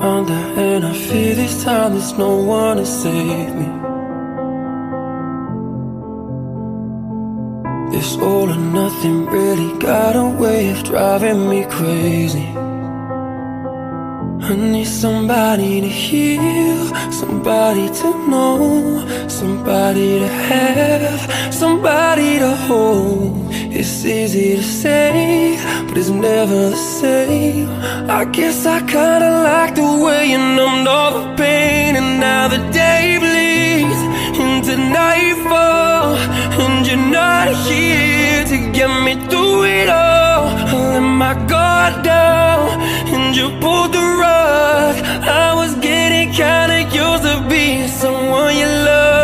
under, and I fear this time there's no one to save me. This all or nothing really got a way of driving me crazy. I need somebody to heal, somebody to know, somebody to have, somebody to hold. It's easy to say, but it's never the same. I guess I kinda like the way you numbed all the pain, and now the day bleeds into nightfall, and you're not here to get me through it all. I let my guard down, and you pulled the rug.